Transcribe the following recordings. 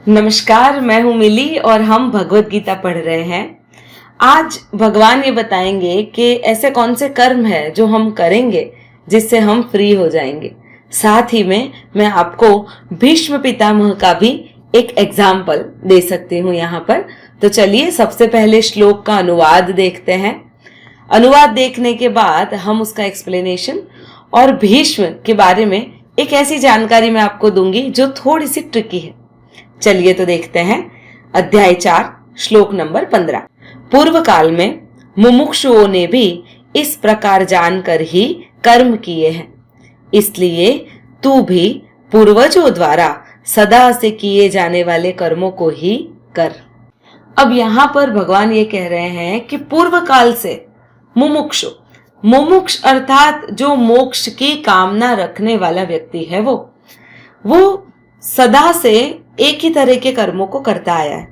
नमस्कार, मैं हूं मिली और हम भगवत गीता पढ़ रहे हैं। आज भगवान ये बताएंगे कि ऐसे कौन से कर्म है जो हम करेंगे जिससे हम फ्री हो जाएंगे। साथ ही में मैं आपको भीष्म पितामह का भी एक एग्जाम्पल दे सकती हूँ यहाँ पर। तो चलिए सबसे पहले श्लोक का अनुवाद देखते हैं। अनुवाद देखने के बाद हम उसका एक्सप्लेनेशन और भीष्म के बारे में एक ऐसी जानकारी मैं आपको दूंगी जो थोड़ी सी ट्रिकी है। चलिए तो देखते हैं। अध्याय 4 श्लोक नंबर 15। पूर्व काल में मुमुक्षुओं ने भी इस प्रकार जानकर ही कर्म किए हैं, इसलिए तू भी पूर्वजों द्वारा सदा से किए जाने वाले कर्मों को ही कर। अब यहाँ पर भगवान ये कह रहे हैं कि पूर्व काल से मुमुक्षु, मुमुक्ष अर्थात जो मोक्ष की कामना रखने वाला व्यक्ति है, वो सदा से एक ही तरह के कर्मों को करता आया है।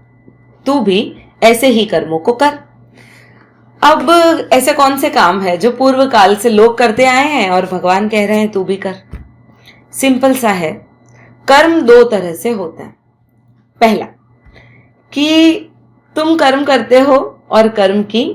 तू भी ऐसे ही कर्मों को कर। अब ऐसे कौन से काम है जो पूर्व काल से लोग करते आए हैं और भगवान कह रहे हैं तू भी कर। सिंपल सा है। कर्म दो तरह से होता है। पहला कि तुम कर्म करते हो और कर्म की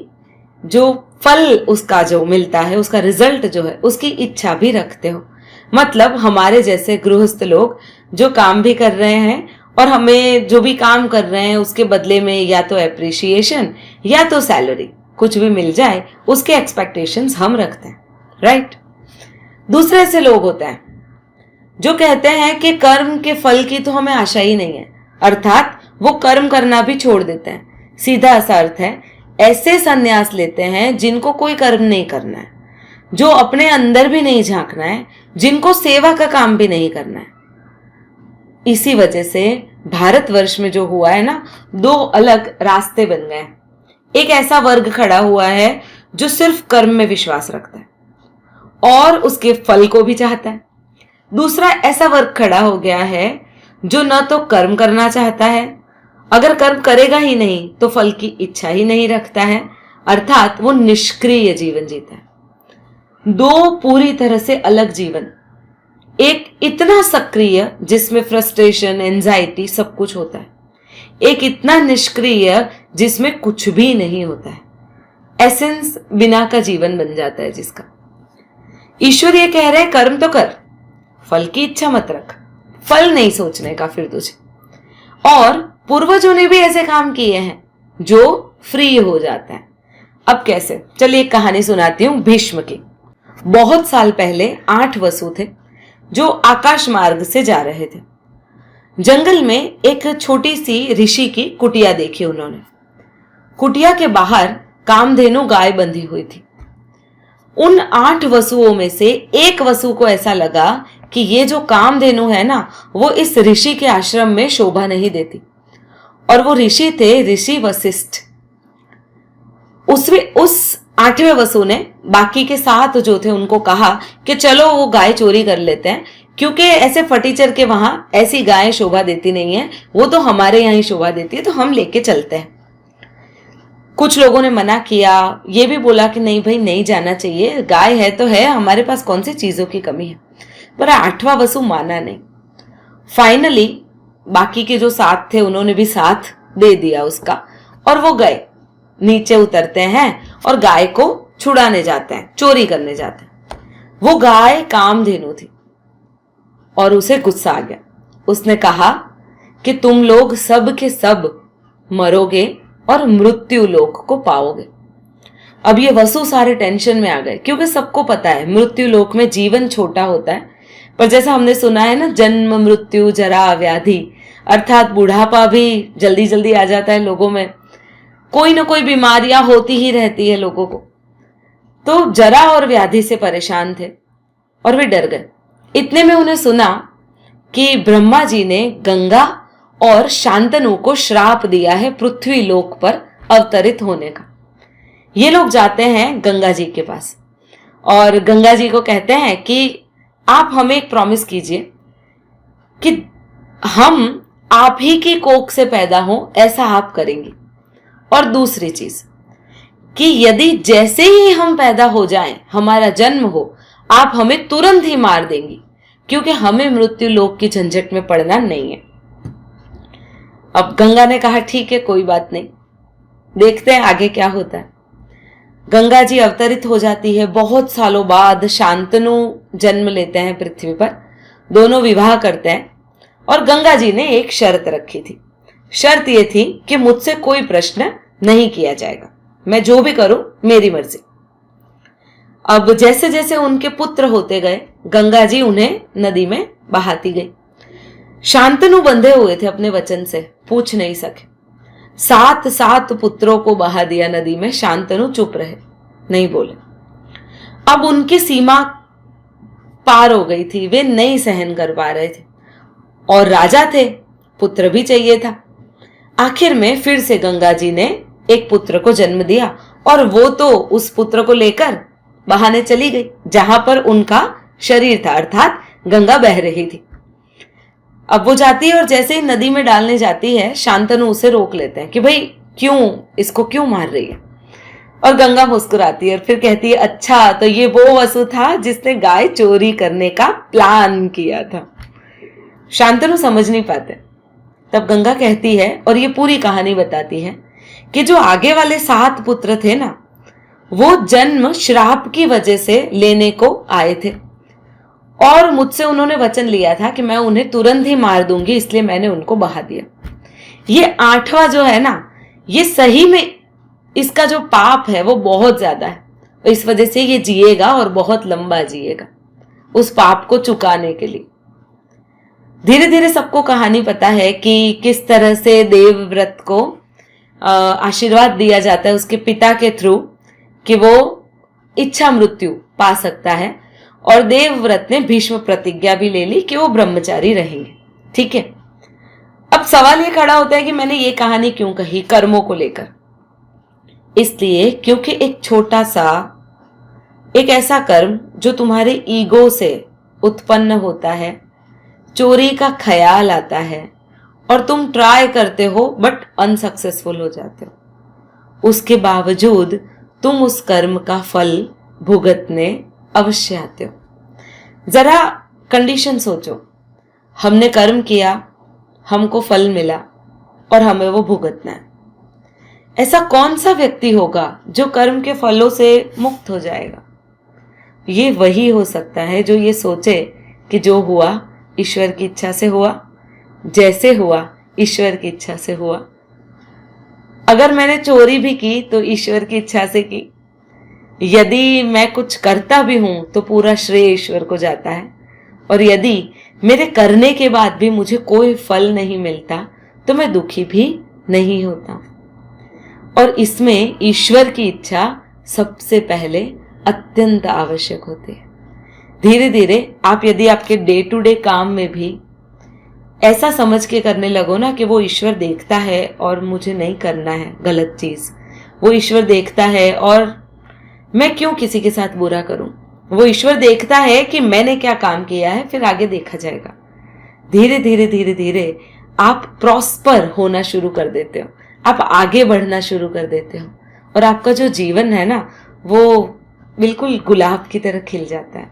जो फल उसका जो मिलता है, उसका रिजल्ट जो है, उसकी इच्छा भी रखते हो। मतलब हमारे जैसे गृहस्थ लोग जो काम भी कर रहे हैं और हमें जो भी काम कर रहे हैं उसके बदले में या तो एप्रिसिएशन या तो सैलरी कुछ भी मिल जाए, उसके एक्सपेक्टेशंस हम रखते हैं, राइट। दूसरे ऐसे लोग होते हैं जो कहते हैं कि कर्म के फल की तो हमें आशा ही नहीं है, अर्थात वो कर्म करना भी छोड़ देते हैं। सीधा सा अर्थ है ऐसे संन्यास लेते हैं जिनको कोई कर्म नहीं करना है, जो अपने अंदर भी नहीं झांकना है, जिनको सेवा का काम भी नहीं करना है। इसी वजह से भारतवर्ष में जो हुआ है ना, दो अलग रास्ते बन गए। एक ऐसा वर्ग खड़ा हुआ है जो सिर्फ कर्म में विश्वास रखता है और उसके फल को भी चाहता है। दूसरा ऐसा वर्ग खड़ा हो गया है जो न तो कर्म करना चाहता है, अगर कर्म करेगा ही नहीं तो फल की इच्छा ही नहीं रखता है, अर्थात वो निष्क्रिय जीवन जीता है। दो पूरी तरह से अलग जीवन। एक इतना सक्रिय जिसमें फ्रस्ट्रेशन, एंजाइटी सब कुछ होता है, एक इतना निष्क्रिय जिसमें कुछ भी नहीं होता है। एसेंस बिना का जीवन बन जाता है जिसका। ईश्वर ये कह रहे हैं कर्म तो कर, फल की इच्छा मत रख, फल नहीं सोचने का फिर तुझे। और पूर्वजों ने भी ऐसे काम किए हैं जो फ्री हो जाता है। अब कैसे? चलिए एक कहानी सुनाती हूं भीष्म की। बहुत साल पहले 8 वसु थे जो आकाश मार्ग से जा रहे थे। जंगल में एक छोटी सी ऋषि की कुटिया देखी उन्होंने। कुटिया के बाहर कामधेनु गाय बंधी हुई थी। उन 8 वसुओं में से एक वसु को ऐसा लगा कि ये जो कामधेनु है ना, वो इस ऋषि के आश्रम में शोभा नहीं देती। और वो ऋषि थे ऋषि वशिष्ठ। उस 8वें वसु ने बाकी के 7 जो थे उनको कहा कि चलो वो गाय चोरी कर लेते हैं, क्योंकि ऐसे फटीचर के वहां ऐसी गाय शोभा देती नहीं है, वो तो हमारे यहाँ ही शोभा देती है, तो हम लेके चलते हैं। कुछ लोगों ने मना किया, ये भी बोला कि नहीं भाई नहीं जाना चाहिए, गाय है तो है, हमारे पास कौन सी चीजों की कमी है। पर 8वां वसु माना नहीं। फाइनली बाकी के जो 7 थे उन्होंने भी साथ दे दिया उसका, और वो गए। नीचे उतरते हैं और गाय को छुड़ाने जाते हैं, चोरी करने जाते हैं। वो गाय कामधेनु थी और उसे गुस्सा आ गया। उसने कहा कि तुम लोग सब के सब मरोगे और मृत्यु लोक को पाओगे। अब ये वसु सारे टेंशन में आ गए, क्योंकि सबको पता है मृत्यु लोक में जीवन छोटा होता है, पर जैसा हमने सुना है ना, जन्म मृत्यु जरा व्याधि, अर्थात बुढ़ापा भी जल्दी जल्दी आ जाता है लोगों में। कोई ना कोई बीमारियां होती ही रहती है लोगों को। तो जरा और व्याधि से परेशान थे और वे डर गए। इतने में उन्हें सुना कि ब्रह्मा जी ने गंगा और शांतनु को श्राप दिया है पृथ्वी लोक पर अवतरित होने का। ये लोग जाते हैं गंगा जी के पास और गंगा जी को कहते हैं कि आप हमें एक प्रॉमिस कीजिए कि हम आप ही की कोख से पैदा हो, ऐसा आप करेंगी। और दूसरी चीज कि यदि जैसे ही हम पैदा हो जाएं, हमारा जन्म हो, आप हमें तुरंत ही मार देंगी, क्योंकि हमें मृत्यु लोक की झंझट में पड़ना नहीं है। अब गंगा ने कहा ठीक है, कोई बात नहीं, देखते हैं आगे क्या होता है। गंगा जी अवतरित हो जाती है। बहुत सालों बाद शांतनु जन्म लेते हैं पृथ्वी पर। दोनों विवाह करते हैं और गंगा जी ने एक शर्त रखी थी। शर्त यह थी कि मुझसे कोई प्रश्न नहीं किया जाएगा, मैं जो भी करूं मेरी मर्जी। अब जैसे जैसे उनके पुत्र होते गए, गंगा जी उन्हें नदी में बहाती गई। शांतनु बंधे हुए थे अपने वचन से, पूछ नहीं सके। 7 पुत्रों को बहा दिया नदी में। शांतनु चुप रहे, नहीं बोले। अब उनकी सीमा पार हो गई थी, वे नहीं सहन कर पा रहे थे और राजा थे, पुत्र भी चाहिए था। आखिर में फिर से गंगा जी ने एक पुत्र को जन्म दिया और वो तो उस पुत्र को लेकर बहाने चली गई जहां पर उनका शरीर था, अर्थात गंगा बह रही थी। अब वो जाती है और जैसे ही नदी में डालने जाती है, शांतनु उसे रोक लेते हैं कि भाई क्यों, इसको क्यों मार रही है। और गंगा मुस्कुराती है और फिर कहती है, अच्छा तो ये वो वसु था जिसने गाय चोरी करने का प्लान किया था। शांतनु समझ नहीं पाते। तब गंगा कहती है और ये पूरी कहानी बताती है कि जो आगे वाले 7 पुत्र थे ना, वो जन्म श्राप की वजह से लेने को आए थे और मुझसे उन्होंने वचन लिया था कि मैं उन्हें तुरंत ही मार दूंगी, इसलिए मैंने उनको बहा दिया। ये 8वां जो है ना, ये सही में इसका जो पाप है वो बहुत ज्यादा है, इस वजह से ये जिएगा और बहुत लंबा जिएगा उस पाप को चुकाने के लिए। धीरे धीरे सबको कहानी पता है कि किस तरह से देवव्रत को आशीर्वाद दिया जाता है उसके पिता के थ्रू कि वो इच्छा मृत्यु पा सकता है, और देवव्रत ने भीष्म प्रतिज्ञा भी ले ली कि वो ब्रह्मचारी रहेंगे। ठीक है, अब सवाल ये खड़ा होता है कि मैंने ये कहानी क्यों कही कर्मों को लेकर। इसलिए क्योंकि एक छोटा सा, एक ऐसा कर्म जो तुम्हारे ईगो से उत्पन्न होता है, चोरी का ख्याल आता है और तुम ट्राई करते हो बट अनसक्सेसफुल हो जाते हो, उसके बावजूद तुम उस कर्म का फल भुगतने अवश्य आते हो। जरा कंडीशन सोचो, हमने कर्म किया, हमको फल मिला और हमें वो भुगतना है। ऐसा कौन सा व्यक्ति होगा जो कर्म के फलों से मुक्त हो जाएगा? ये वही हो सकता है जो ये सोचे कि जो हुआ ईश्वर की इच्छा से हुआ, जैसे हुआ ईश्वर की इच्छा से हुआ। अगर मैंने चोरी भी की तो ईश्वर की इच्छा से की, यदि मैं कुछ करता भी हूं तो पूरा श्रेय ईश्वर को जाता है, और यदि मेरे करने के बाद भी मुझे कोई फल नहीं मिलता तो मैं दुखी भी नहीं होता। और इसमें ईश्वर की इच्छा सबसे पहले अत्यंत आवश्यक होती है। धीरे धीरे आप यदि आपके डे टू डे काम में भी ऐसा समझ के करने लगो ना कि वो ईश्वर देखता है और मुझे नहीं करना है गलत चीज, वो ईश्वर देखता है और मैं क्यों किसी के साथ बुरा करूं, वो ईश्वर देखता है कि मैंने क्या काम किया है, फिर आगे देखा जाएगा। धीरे धीरे धीरे धीरे आप प्रॉस्पर होना शुरू कर देते हो, आप आगे बढ़ना शुरू कर देते हो और आपका जो जीवन है ना वो बिल्कुल गुलाब की तरह खिल जाता है,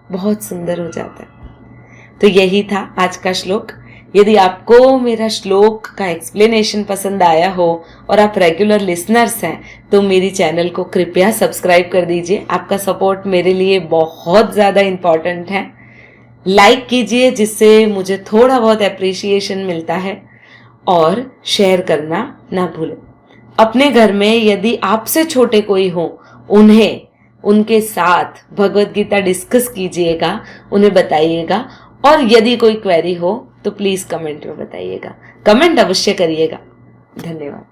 बहुत सुंदर हो जाता है। तो यही था आज का श्लोक। यदि आपको मेरा श्लोक का एक्सप्लेनेशन पसंद आया हो और आप रेगुलर लिसनर्स हैं तो मेरी चैनल को कृपया सब्सक्राइब कर दीजिए। आपका सपोर्ट मेरे लिए बहुत ज़्यादा इम्पॉर्टेंट है। लाइक कीजिए जिससे मुझे थोड़ा बहुत एप्रिसिएशन मिलता है, और शेयर करना ना भूलें। अपने घर में यदि आपसे छोटे कोई हो, उनके साथ भगवत गीता डिस्कस कीजिएगा, उन्हें बताइएगा, और यदि कोई क्वेरी हो तो प्लीज कमेंट में बताइएगा। कमेंट अवश्य करिएगा। धन्यवाद।